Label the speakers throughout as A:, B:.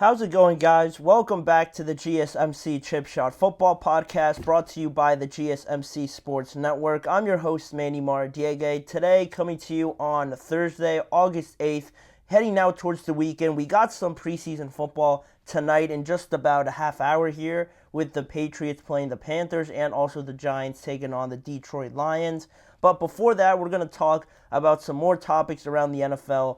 A: How's it going, guys? Welcome back to the GSMC Chip Shot Football Podcast, brought to you by the GSMC Sports Network. I'm your host, Manny Maradiege. Today, coming to you on Thursday, August 8th, heading now towards the weekend. We got some preseason football tonight in just about a half hour here, with the Patriots playing the Panthers and also the Giants taking on the Detroit Lions. But before that, we're going to talk about some more topics around the NFL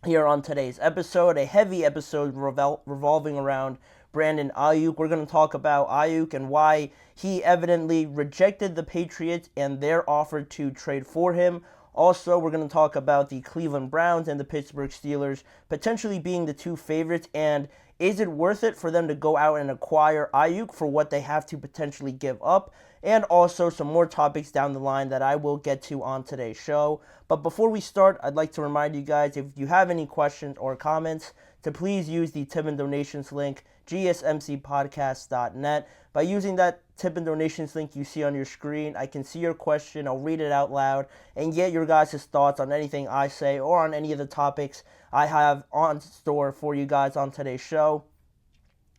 A: here on today's episode, a heavy episode revolving around Brandon Aiyuk. We're going to talk about Aiyuk and why he evidently rejected the Patriots and their offer to trade for him. Also, we're going to talk about the Cleveland Browns and the Pittsburgh Steelers potentially being the two favorites, and is it worth it for them to go out and acquire Aiyuk for what they have to potentially give up? And also some more topics down the line that I will get to on today's show. But before we start, I'd like to remind you guys, if you have any questions or comments, to please use the tip and donations link, GSMCPodcast.net. By using that tip and donations link you see on your screen, I can see your question, I'll read it out loud, and get your guys' thoughts on anything I say or on any of the topics I have on store for you guys on today's show.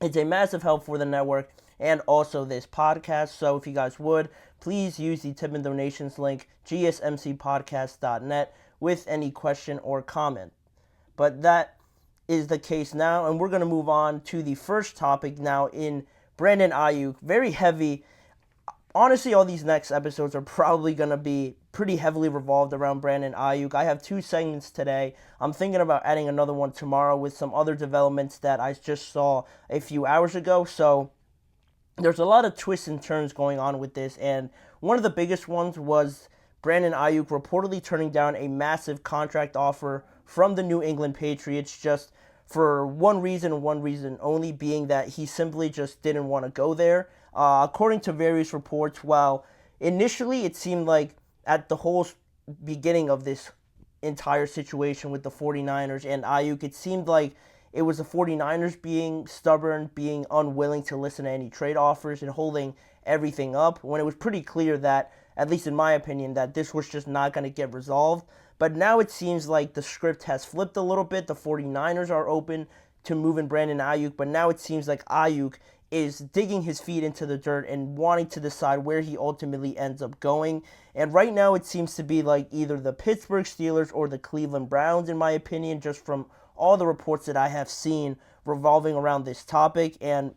A: It's a massive help for the network and also this podcast. So if you guys would, please use the tip and donations link, GSMCPodcast.net, with any question or comment. But that is the case now, and we're going to move on to the first topic now in Brandon Aiyuk. Very heavy. Honestly, all these next episodes are probably going to be pretty heavily revolved around Brandon Aiyuk. I have two segments today. I'm thinking about adding another one tomorrow with some other developments that I just saw a few hours ago. So there's a lot of twists and turns going on with this, and one of the biggest ones was Brandon Aiyuk reportedly turning down a massive contract offer from the New England Patriots just for one reason only, being that he simply just didn't want to go there. According to various reports, while initially it seemed like at the whole beginning of this entire situation with the 49ers and Aiyuk, it seemed like it was the 49ers being stubborn, being unwilling to listen to any trade offers and holding everything up, when it was pretty clear that, at least in my opinion, that this was just not going to get resolved. But now it seems like the script has flipped a little bit. The 49ers are open to moving Brandon Aiyuk, but now it seems like Aiyuk is digging his feet into the dirt and wanting to decide where he ultimately ends up going. And right now it seems to be like either the Pittsburgh Steelers or the Cleveland Browns, in my opinion, just from all the reports that I have seen revolving around this topic. And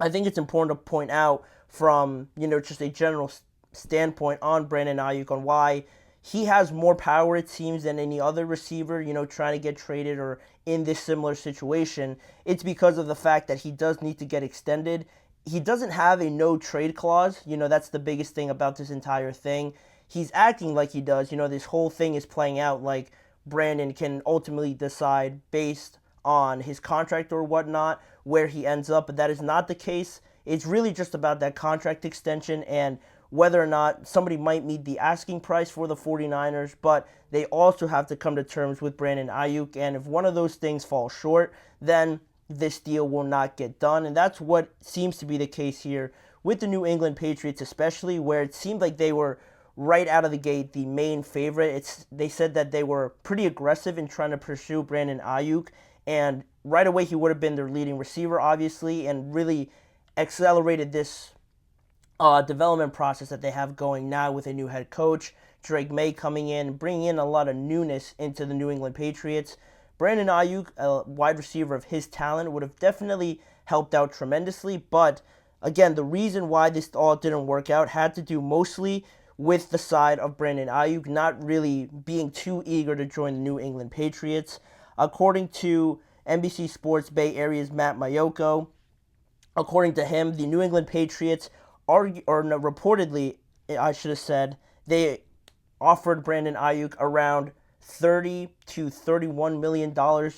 A: I think it's important to point out from, just a general standpoint on Brandon Aiyuk, on why he has more power, it seems, than any other receiver, trying to get traded or in this similar situation. It's because of the fact that he does need to get extended. He doesn't have a no trade clause. That's the biggest thing about this entire thing. He's acting like he does. This whole thing is playing out like Brandon can ultimately decide based on his contract or whatnot where he ends up, but that is not the case. It's really just about that contract extension and whether or not somebody might meet the asking price for the 49ers, but they also have to come to terms with Brandon Aiyuk, and if one of those things falls short, then this deal will not get done. And that's what seems to be the case here with the New England Patriots, especially, where it seemed like they were right out of the gate the main favorite. They said that they were pretty aggressive in trying to pursue Brandon Aiyuk, and right away he would have been their leading receiver, obviously, and really accelerated this development process that they have going now with a new head coach, Drake May, coming in, bringing in a lot of newness into the New England Patriots. Brandon Aiyuk, a wide receiver of his talent, would have definitely helped out tremendously, but again, the reason why this all didn't work out had to do mostly with the side of Brandon Aiyuk not really being too eager to join the New England Patriots. According to NBC Sports Bay Area's Matt Mayoko, according to him, the New England Patriots reportedly, I should have said, they offered Brandon Aiyuk around $30 to $31 million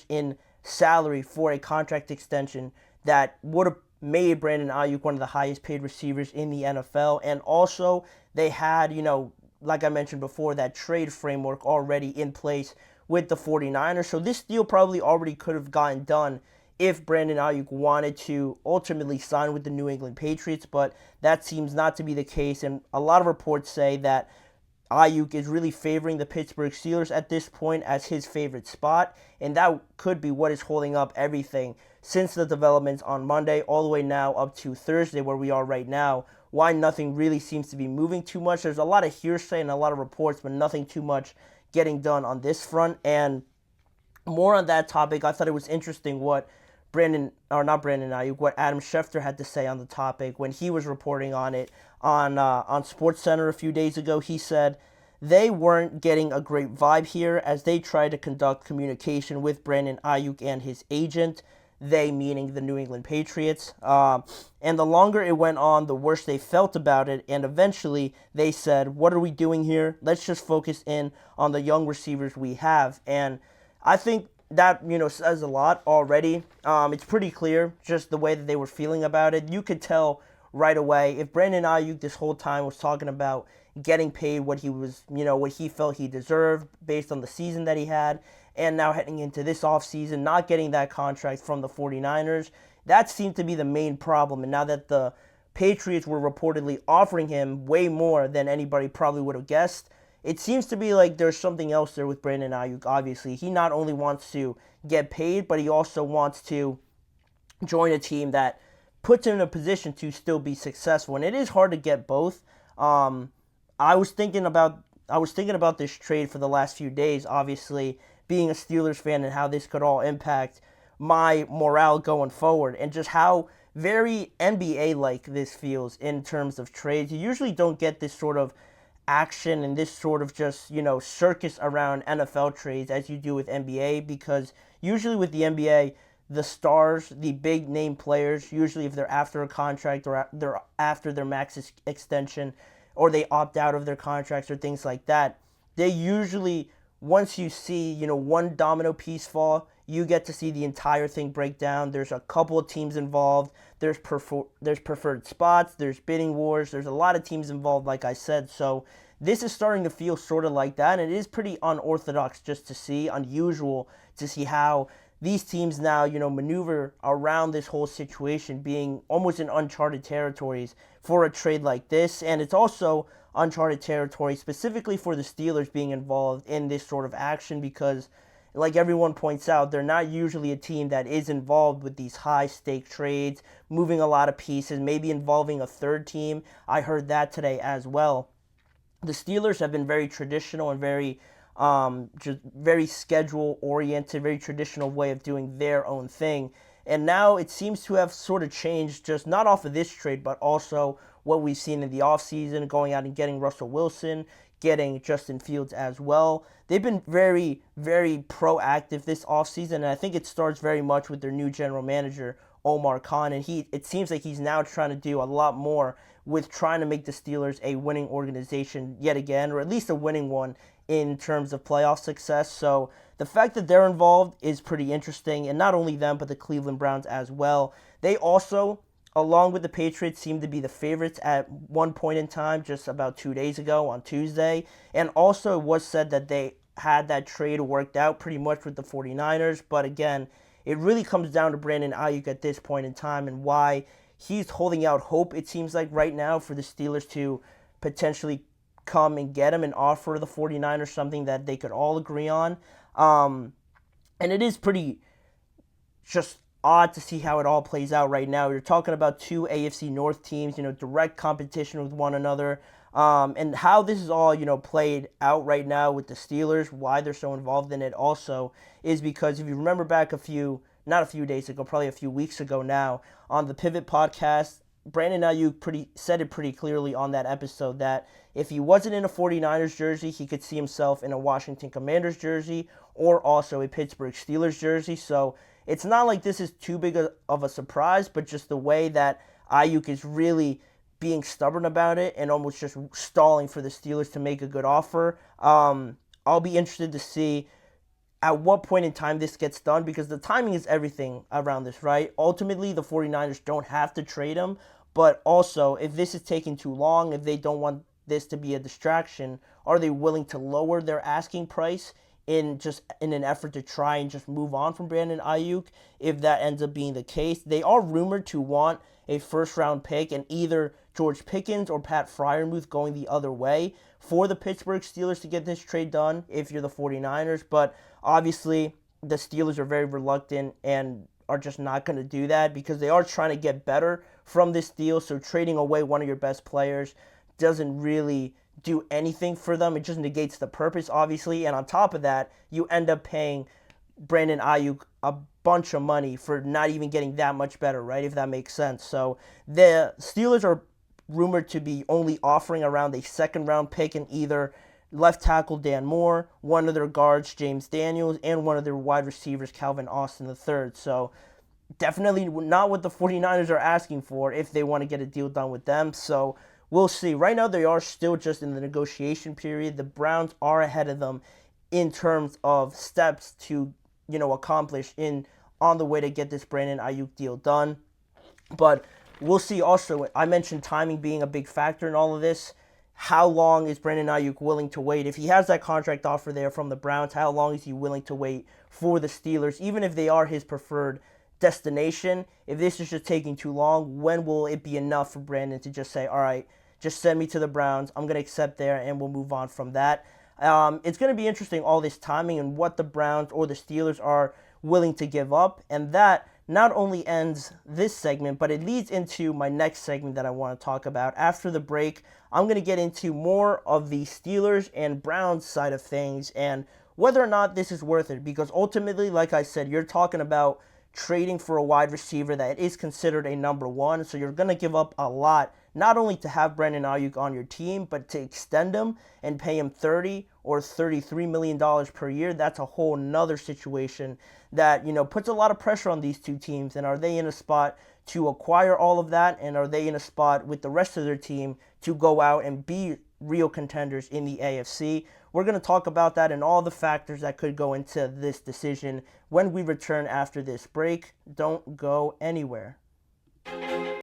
A: in salary for a contract extension that would have made Brandon Aiyuk one of the highest paid receivers in the NFL. And also, they had, like I mentioned before, that trade framework already in place with the 49ers. So this deal probably already could have gotten done if Brandon Aiyuk wanted to ultimately sign with the New England Patriots, but that seems not to be the case. And a lot of reports say that Aiyuk is really favoring the Pittsburgh Steelers at this point as his favorite spot, and that could be what is holding up everything. since the developments on Monday all the way now up to Thursday where we are right now, why nothing really seems to be moving too much. There's a lot of hearsay and a lot of reports, but nothing too much getting done on this front. And more on that topic, I thought it was interesting what not Brandon Aiyuk, what Adam Schefter had to say on the topic when he was reporting on it on SportsCenter a few days ago. He said they weren't getting a great vibe here as they tried to conduct communication with Brandon Aiyuk and his agent, they meaning the New England Patriots. And the longer it went on, the worse they felt about it. And eventually they said, what are we doing here? Let's just focus in on the young receivers we have. And I think that, says a lot already. It's pretty clear just the way that they were feeling about it. You could tell right away if Brandon Aiyuk this whole time was talking about getting paid what he was, what he felt he deserved based on the season that he had, and now heading into this offseason, not getting that contract from the 49ers, that seemed to be the main problem. And now that the Patriots were reportedly offering him way more than anybody probably would have guessed, it seems to be like there's something else there with Brandon Aiyuk, obviously. He not only wants to get paid, but he also wants to join a team that puts him in a position to still be successful. And it is hard to get both. I was thinking about this trade for the last few days, obviously, being a Steelers fan and how this could all impact my morale going forward and just how very NBA-like this feels in terms of trades. You usually don't get this sort of action and this sort of just, circus around NFL trades as you do with NBA, because usually with the NBA, the stars, the big name players, usually if they're after a contract or they're after their max extension or they opt out of their contracts or things like that, they usually, once you see, one domino piece fall, you get to see the entire thing break down. There's a couple of teams involved. There's preferred spots. There's bidding wars. There's a lot of teams involved, like I said. So this is starting to feel sort of like that, and it is pretty unorthodox just to see, unusual to see how these teams now, maneuver around this whole situation being almost in uncharted territories for a trade like this. And it's also uncharted territory specifically for the Steelers being involved in this sort of action because, like everyone points out, they're not usually a team that is involved with these high-stake trades, moving a lot of pieces, maybe involving a third team. I heard that today as well. The Steelers have been very traditional and very just very schedule-oriented, very traditional way of doing their own thing. And now it seems to have sort of changed, just not off of this trade, but also what we've seen in the offseason, going out and getting Russell Wilson, getting Justin Fields as well. They've been very, very proactive this offseason, and I think it starts very much with their new general manager, Omar Khan, and it seems like he's now trying to do a lot more with trying to make the Steelers a winning organization yet again, or at least a winning one in terms of playoff success. So the fact that they're involved is pretty interesting, and not only them, but the Cleveland Browns as well. They also, along with the Patriots, seem to be the favorites at one point in time, just about 2 days ago on Tuesday. And also it was said that they had that trade worked out pretty much with the 49ers. But again, it really comes down to Brandon Aiyuk at this point in time and why he's holding out hope, it seems like right now, for the Steelers to potentially come and get him and offer the 49ers something that they could all agree on. And it is pretty just odd to see how it all plays out right now. You're talking about two AFC North teams, direct competition with one another. And how this is all, played out right now with the Steelers, why they're so involved in it also is because if you remember back not a few days ago, probably a few weeks ago now, on the Pivot podcast, Brandon Aiyuk said it pretty clearly on that episode that if he wasn't in a 49ers jersey, he could see himself in a Washington Commanders jersey or also a Pittsburgh Steelers jersey. So it's not like this is too big of a surprise, but just the way that Aiyuk is really being stubborn about it and almost just stalling for the Steelers to make a good offer. I'll be interested to see at what point in time this gets done because the timing is everything around this, right? Ultimately, the 49ers don't have to trade him, but also if this is taking too long, if they don't want this to be a distraction, are they willing to lower their asking price in an effort to try and just move on from Brandon Aiyuk if that ends up being the case? They are rumored to want a first-round pick and either George Pickens or Pat Freiermuth going the other way for the Pittsburgh Steelers to get this trade done if you're the 49ers. But obviously, the Steelers are very reluctant and are just not going to do that because they are trying to get better from this deal. So trading away one of your best players doesn't really do anything for them. It just negates the purpose, obviously. And on top of that, you end up paying Brandon Aiyuk a bunch of money for not even getting that much better, right? If that makes sense. So the Steelers are rumored to be only offering around a second round pick in either left tackle Dan Moore, one of their guards James Daniels, and one of their wide receivers Calvin Austin III. So definitely not what the 49ers are asking for if they want to get a deal done with them. So we'll see. Right now they are still just in the negotiation period. The Browns are ahead of them in terms of steps to, accomplish on the way to get this Brandon Aiyuk deal done. But we'll see also, I mentioned timing being a big factor in all of this. How long is Brandon Aiyuk willing to wait? If he has that contract offer there from the Browns, how long is he willing to wait for the Steelers, even if they are his preferred destination? If this is just taking too long, when will it be enough for Brandon to just say, all right, just send me to the Browns, I'm going to accept there, and we'll move on from that. It's going to be interesting, all this timing and what the Browns or the Steelers are willing to give up, and that not only ends this segment, but it leads into my next segment that I want to talk about. After the break, I'm going to get into more of the Steelers and Browns side of things and whether or not this is worth it, because ultimately, like I said, you're talking about trading for a wide receiver that is considered a number one, so you're going to give up a lot, not only to have Brandon Aiyuk on your team, but to extend him and pay him $30 or $33 million per year. That's a whole nother situation that, puts a lot of pressure on these two teams. And are they in a spot to acquire all of that? And are they in a spot with the rest of their team to go out and be real contenders in the AFC? We're going to talk about that and all the factors that could go into this decision when we return after this break. Don't go anywhere.